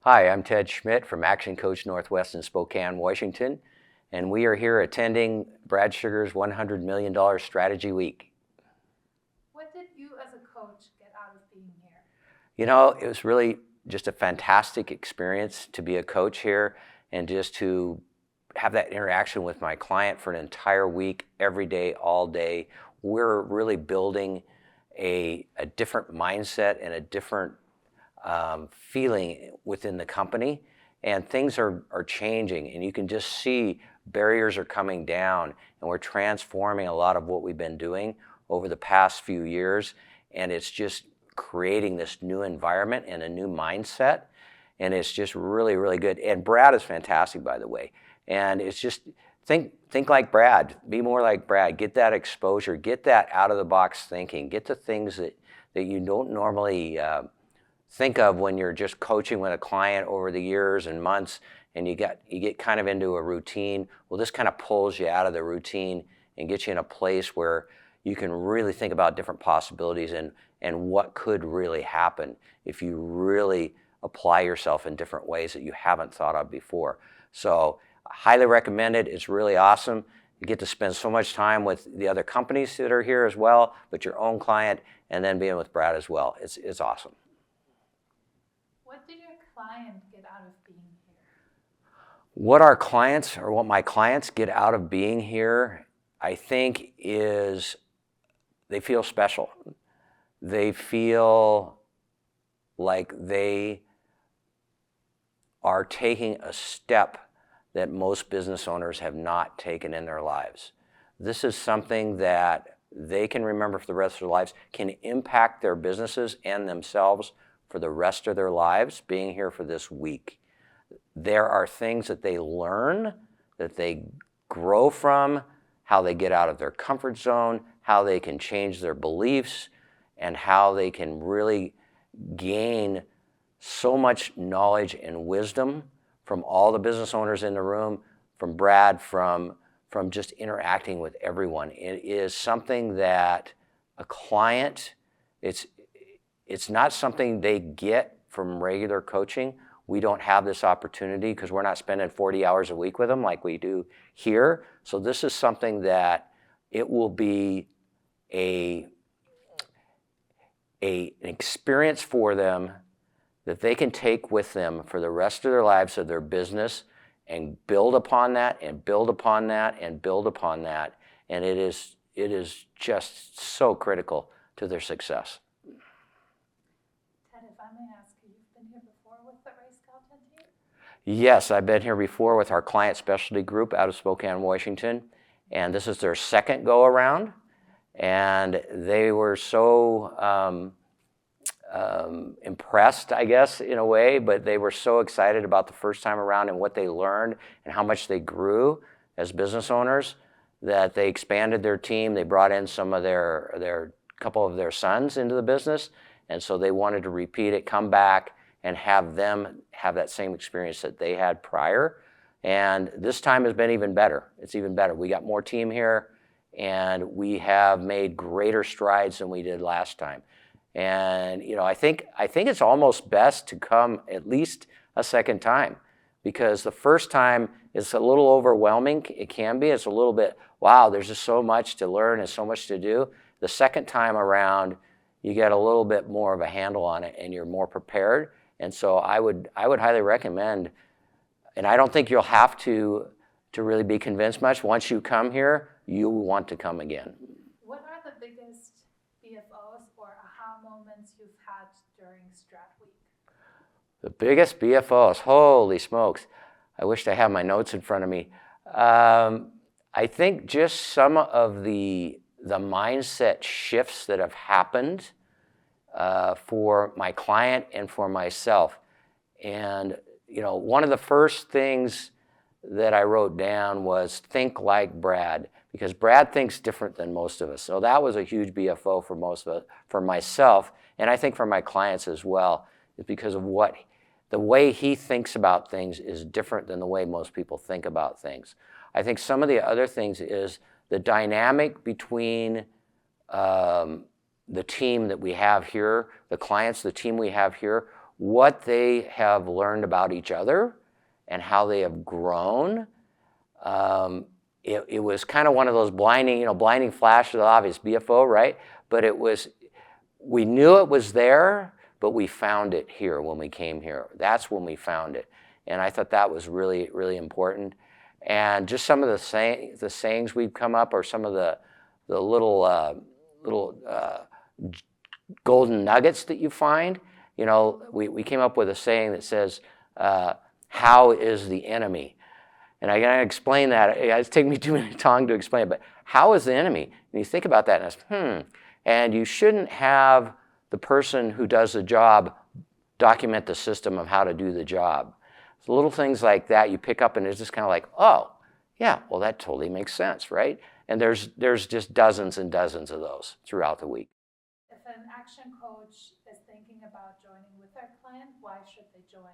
Hi, I'm Ted Schmidt from ActionCOACH Northwest in Spokane, Washington, and we are here attending bradsugars $100 million Strategy Week. What did you as a coach get out of being here? You know, it was really just a fantastic experience to be a coach here and just to have that interaction with my client for an entire week, every day, all day. We're really building a different mindset and a different feeling within the company, and things are changing, and you can just see barriers are coming down, and we're transforming a lot of what we've been doing over the past few years, and it's just creating this new environment and a new mindset, and it's just really, really good. And Brad is fantastic, by the way, and it's just think like Brad, be more like Brad, get that exposure, get that out of the box thinking, get the things that you don't normally think of when you're just coaching with a client over the years and months, and you get kind of into a routine. Well, this kind of pulls you out of the routine and gets you in a place where you can really think about different possibilities and what could really happen if you really apply yourself in different ways that you haven't thought of before. So I highly recommend it. It's really awesome. You get to spend so much time with the other companies that are here as well, but your own client, and then being with Brad as well. It's awesome. What did your client get out of being here? What our clients, or what my clients get out of being here, I think, is they feel special. They feel like they are taking a step that most business owners have not taken in their lives. This is something that they can remember for the rest of their lives, can impact their businesses and themselves for the rest of their lives, being here for this week. There are things that they learn, that they grow from, how they get out of their comfort zone, how they can change their beliefs, and how they can really gain so much knowledge and wisdom from all the business owners in the room, from Brad, from just interacting with everyone. It is something that a client, it's not something they get from regular coaching. We don't have this opportunity because we're not spending 40 hours a week with them like we do here. So this is something that it will be an experience for them that they can take with them for the rest of their lives of their business and build upon that and build upon that and build upon that. And it is just so critical to their success. Ted, if I may ask, you've been here before with the Race Scout team? Yes, I've been here before with our client specialty group out of Spokane, Washington, and this is their second go around, and they were so impressed, I guess, in a way, but they were so excited about the first time around and what they learned and how much they grew as business owners that they expanded their team. They brought in some of their couple of their sons into the business, and so they wanted to repeat it, come back, and have them have that same experience that they had prior. And this time has been even better. It's even better. We got more team here, and we have made greater strides than we did last time. And you know, I think it's almost best to come at least a second time, because the first time is a little overwhelming. It can be. It's a little bit, wow, there's just so much to learn and so much to do. The second time around, you get a little bit more of a handle on it and you're more prepared. And so I would highly recommend, and I don't think you'll have to really be convinced much. Once you come here, you will want to come again. What are the biggest BFOs or aha moments you've had during STRAT Week? The biggest BFOs, holy smokes. I wished I had my notes in front of me. I think just some of the mindset shifts that have happened for my client and for myself. And you know, one of the first things that I wrote down was think like Brad, because Brad thinks different than most of us. So that was a huge BFO for most of us, for myself, and I think for my clients as well, is because of the way he thinks about things is different than the way most people think about things. I think some of the other things is the dynamic between the team that we have here, the clients, the team we have here, what they have learned about each other and how they have grown. It was kind of one of those blinding flashes of obvious BFO, right? But we knew it was there, but we found it here when we came here. That's when we found it. And I thought that was really, really important. And just some of the sayings we've come up, or some of the little golden nuggets that you find. We came up with a saying that says, how is the enemy? And I gotta explain that. It's taken me too many time to explain it, but how is the enemy? And you think about that and it's, And you shouldn't have the person who does the job document the system of how to do the job. So little things like that you pick up and it's just kind of like, oh, yeah, well that totally makes sense, right? And there's just dozens and dozens of those throughout the week. If an action coach is thinking about joining with their client, why should they join?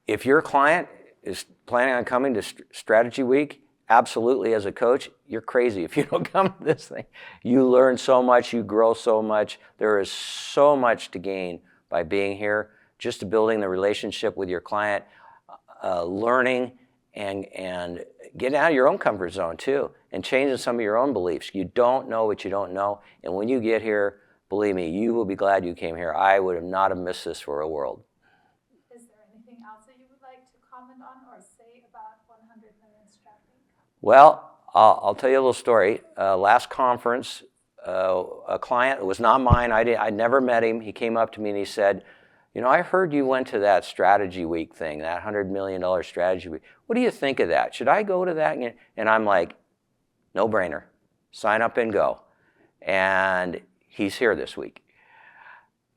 If your client is planning on coming to Strategy Week, absolutely, as a coach, you're crazy if you don't come to this thing. You learn so much, you grow so much. There is so much to gain by being here, just building the relationship with your client, learning and getting out of your own comfort zone too, and changing some of your own beliefs. You don't know what you don't know, and when you get here, believe me, you will be glad you came here. I would have not have missed this for a world. Is there anything else that you would like to comment on or say about 100 Million STRAT Week? Well, I'll tell you a little story. Last conference, a client, it was not mine, I'd never met him. He came up to me and he said, I heard you went to that Strategy Week thing, that $100 million Strategy Week. What do you think of that? Should I go to that? And I'm like, no brainer. Sign up and go. And he's here this week.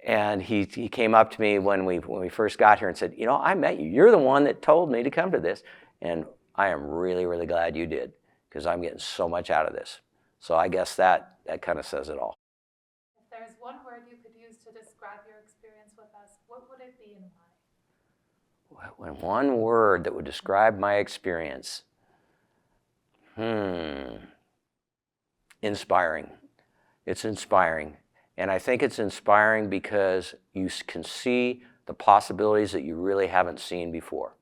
And he came up to me when we first got here and said, I met you. You're the one that told me to come to this. And I am really, really glad you did, because I'm getting so much out of this. So I guess that kind of says it all. If there's one word you could use to describe your experience with us, what would it be and why? One word that would describe my experience. Inspiring. It's inspiring. And I think it's inspiring because you can see the possibilities that you really haven't seen before.